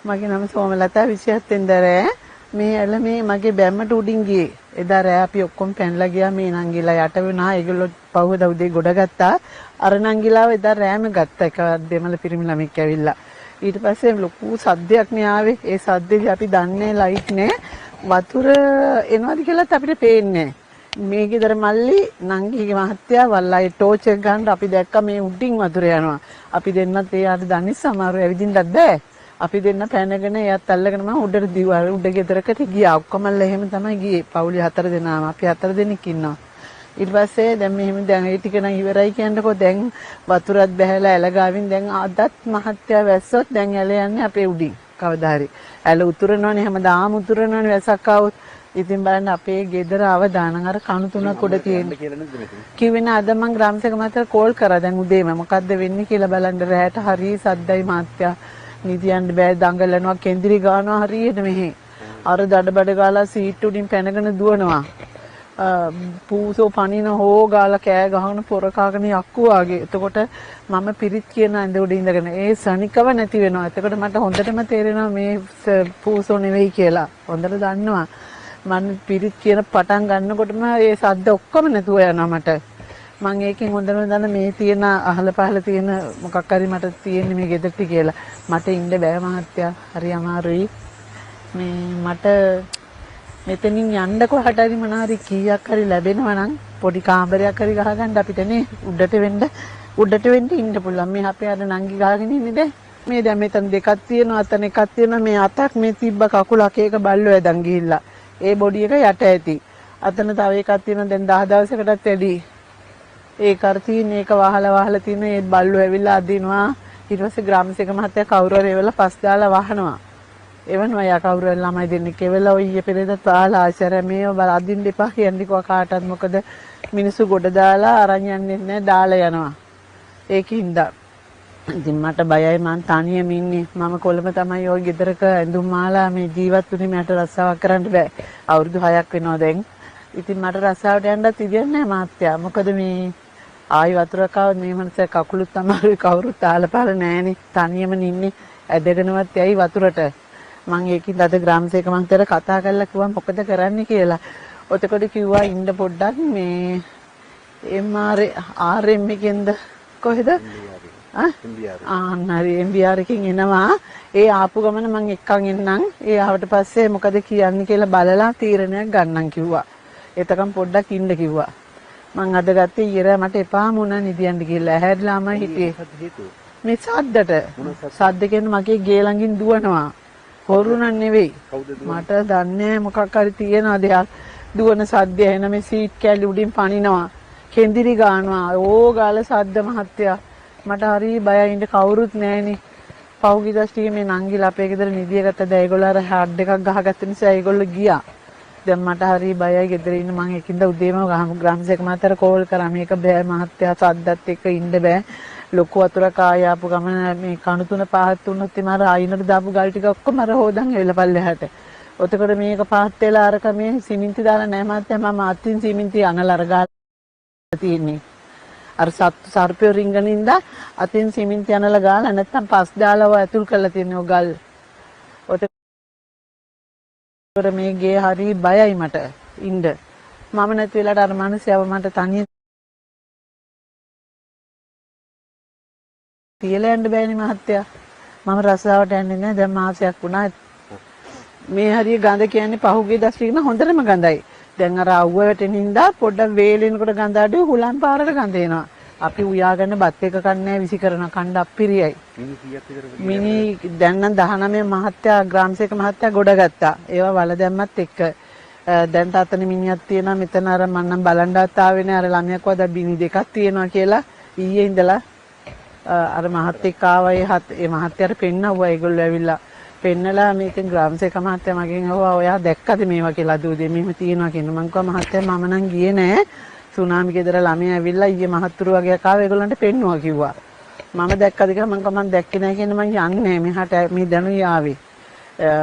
මගේ නම සෝමලතා 27 වෙනිදා රෑ මේ ඇල මේ මගේ බැම්මට උඩින් ගියේ. එදා රෑ අපි ඔක්කොම පැනලා ගියා මේ නංගිලා යට වුණා. ඒගොල්ලෝ පහුවදා උදේ ගොඩ ගත්තා. අර නංගිලාව එදා රෑම ගත්තා. එක දෙමළ පිරිමි ළමෙක් ඇවිල්ලා. ඊට පස්සේ ලොකු සද්දයක් නේ ආවේ. ඒ සද්දේදී අපි දන්නේ ලයිට් නේ වතුර එනවාද කියලාත් අපිට පේන්නේ නැහැ. මේ ගෙදර මල්ලි නංගිගේ මහත්තයා වල්ලායි ටෝච් එක ගන්න අපි දැක්කා මේ උඩින් වතුර යනවා. අපි දෙන්නත් ඒ ආර දන්නේ සමහරව ඇවිදින්නත් බෑ. අපි දෙන්න පැනගෙන එයත් අල්ලගෙන මම උඩට දිවුවා. උඩ ගෙදරකට ගියා. ඔක්කොමල්ලා එහෙම තමයි ගියේ. පවුලි 4 දෙනාම අපි 4 දෙනෙක් ඉන්නවා. ඊට පස්සේ දැන් මෙහෙම දැන් ඒ ටික නම් ඉවරයි කියන්නකෝ. දැන් වතුරත් බහැලා ඇල ගාවින් දැන් අදත් මහත්තයා වැස්සොත් දැන් ඇල යන්නේ අපේ උඩින්. කවදා හරි ඇල උතුරනවනේ හැමදාම උතුරනවනේ වැසක් ආවොත්. ඉතින් බලන්න අපේ ගෙදර අවදානම් අර කණු තුනක් උඩ තියෙන. කිව්වේ නෑ අද මම ග්‍රාමසේක මහත්තයාට කෝල් කරා දැන් උදේම මොකද්ද වෙන්නේ කියලා බලන්න. රැයට හරි සද්දයි මහත්තයා. නිදියන්න බෑ දඟලනවා කෙන්දිරි ගානවා හරියට මෙහි. අර දඩබඩ ගාලා සීට් උඩින් පැනගෙන දුවනවා. පූසෝ පනින හෝ ගාලා කෑ ගහන පොර කාගෙන යක්කු වාගේ. එතකොට මම පිරිත් කියන ඇඳ උඩ ඉඳගෙන ඒ සනිකව නැති වෙනවා. එතකොට මට හොඳටම තේරෙනවා මේ පූසෝ නෙවෙයි කියලා. හොඳට දන්නවා. මම පිරිත් කියන පටන් ගන්නකොටම ඒ සද්ද ඔක්කොම නැතුව යනවා මට. මම ඒකෙන් හොඳටම දන්න මේ තියෙන අහල පහල තියෙන මොකක් හරි මට තියෙන්නේ මේ ගෙදරට කියලා. මට ඉන්න බෑ මහත්තයා. හරි අමාරුයි. මේ මට මෙතනින් යන්න කොහට හරි මොනාරි කීයක් හරි ලැබෙනවා නම් පොඩි කාමරයක් හරි ගහගන්න අපිට නේ උඩට වෙන්න ඉන්න පුළුවන්. මේ අපේ අර නංගි ගහගෙන ඉන්නේ දැන්. මේ දැන් මෙතන දෙකක් තියෙනවා අතන එකක් තියෙනවා මේ අතක් මේ තිබ්බ කකුලක් ඒක බල්ලෝ ඇදන් ගිහිල්ලා. ඒ බොඩි එක යට ඇති. අතන තව එකක් තියෙනවා දැන් 10 දවසකටත් වැඩි. ඒක අර තියෙන ඒක වහලා තියෙන ඒ බල්ලෝ ඇවිල්ලා අදිනවා. ඊට පස්සේ ග්‍රාමසේක මහත්තයා කවුරු හරි එවලා පස් දාලා වහනවා. එවනවා යා කවුරු හරි ළමයි දෙන්නෙක් එවලා ඔය ඊයේ පෙරේදත් වහලා ආශ්චර්ය මේව බල අදින්න එපා කියන්නේකෝ කාටවත් මොකද මිනිස්සු ගොඩ දාලා අරන් යන්නේ නැහැ දාලා යනවා. ඒකින්ද ඉතින් මට බයයි මං තනියම ඉන්නේ. මම කොළඹ තමයි ওই ගෙදරක ඇඳුම් මාලා මේ ජීවත් වුනේ මට රස්සාවක් කරන්න බෑ. අවුරුදු 6ක් වෙනවා දැන්. ඉතින් මට රස්සාවට යන්නත් ඉදියන්නේ නැහැ මහත්තයා. මොකද මේ ආයි වතුරක් ආවොත් මේ මනස කකුලුත් අමාරුයි කවුරුත් ආලපාල නැහනේ. තනියම ඉන්නේ. ඇදගෙනවත් යයි වතුරට. මම ඒකින්ද අද ග්‍රාමසේක මහත්තයාට කතා කරලා කිව්වා මොකද කරන්න කියලා. ඔතකොට කිව්වා ඉන්න පොඩ්ඩක් මේ RM එකෙන්ද කොහෙද? හරි MBR එකකින් එනවා. ඒ ආපු ගමන මම එක්කන් එන්නම්. ඒ ආවට පස්සේ මොකද කියන්නේ කියලා බලලා තීරණයක් ගන්නම් කිව්වා. එතකම් පොඩ්ඩක් ඉන්න කිව්වා. මං අද ගත්තේ ඊයර මට එපාම වුණා නිදියන්න ගිහලා ඇහැරිලාම හිටියේ. මේ සද්ද කියන්නේ මගේ ගේ ළඟින් දුවනවා. හොරුණක් නෙවෙයි. මට දන්නේ මොකක් හරි තියනවා දෙයක්. දුවන සද්දය එන මේ සීට් කැලි උඩින් පනිනවා. කෙන්දිරි ගානවා. ඕ ගාල සද්ද මහත්තයා. මට හරි බයයි ඉන්න කවුරුත් නැහෙනේ. පහුගිය දවස් මේ නංගිලා අපේ ගෙදර නිදිය ගත්තද ඒගොල්ලෝ අර හાર્ඩ් එකක් ගහගත්ත නිසා ඒගොල්ලෝ ගියා. දැන් මට හරි බයයි ගෙදර ඉන්න මං එකින්ද උදේම ග්‍රාමසේක මහත්තයාට කෝල් කරා මේක බෑ මහත්තයා සද්දත් එක්ක ඉන්න බෑ. ලොකු වතුරක් ආය ආපු ගමන මේ කණු තුන පහත් වුණොත් ඉතින් අර ආයිනට දාපු ගල් ටික ඔක්කොම අර හොදන් එවිලා පල්ලෙහාට. ඔතකොට මේක පහත් වෙලා අරක මේ සිමෙන්ති දාලා නැහැ මහත්තයා මම අතින් සිමෙන්ති අනලා අර ගාලා තියෙන්නේ. අර සර්පය රින්ගනින්ද අතින් සිමෙන්ති අනලා ගාලා නැත්තම් පස් දාලා ඔය ඇතුල් කරලා තියෙන ඔය ගල්. ඔතකොට මේ ගේ හරි බයයි මට ඉන්න. මම නැති වෙලාවට අර මිනිස්සයව මට තනියෙන් තියලා යන්න බෑනේ මහත්තයා. මම රස්සාවට යන්නේ නැහැ. දැන් මාසයක් වුණා. මේ හරිය ගඳ කියන්නේ පහුගිය දවස් ටික හොඳටම ගඳයි. දැන් අර අවුව වැටෙනින්දා පොඩ්ඩක් වේලෙනකොට ගඳ අඩුයි හුලන් පාරට ගඳ එනවා. අපි උයාගන්න බත් එක කන්නේ විසි කරන කණ්ඩ අප්පිරියයි. මිනි දැන් නම් 19 මහත්තයා ග්‍රාමසේක මහත්තයා ගොඩ ගත්තා. ඒවා වල දැම්මත් එක්ක. දැන් තාත්තනේ මිනිහක් තියෙනවා මෙතන අර මම නම් බලන්ඩාත් ආවේ නෑ අර ළමයක් වදා බිනි දෙකක් තියෙනවා කියලා ඊයේ ඉඳලා අර මහත්තයෙක් ආවා ඒ මහත්තයාට පෙන්නවුවා ඒගොල්ලෝ ඇවිල්ලා පෙන්නලා මේකෙන් ග්‍රාමසේක මහත්තයා මගෙන් අහුවා ඔයා දැක්කද මේවා කියලා දුවදී මෙහෙම තියෙනවා කියන මං කිව්වා මහත්තයා මම නම් ගියේ නෑ සුනාමි ගෙදර ළමයා ඇවිල්ලා ඊයේ මහත්තුරු වගේක් ආවා ඒගොල්ලන්ට පෙන්නුවා කිව්වා මම දැක්කද කියලා මං කිව්වා මං දැක්කේ නෑ කියන මං යන්නේ මෙහාට මේ දැනුයි ආවේ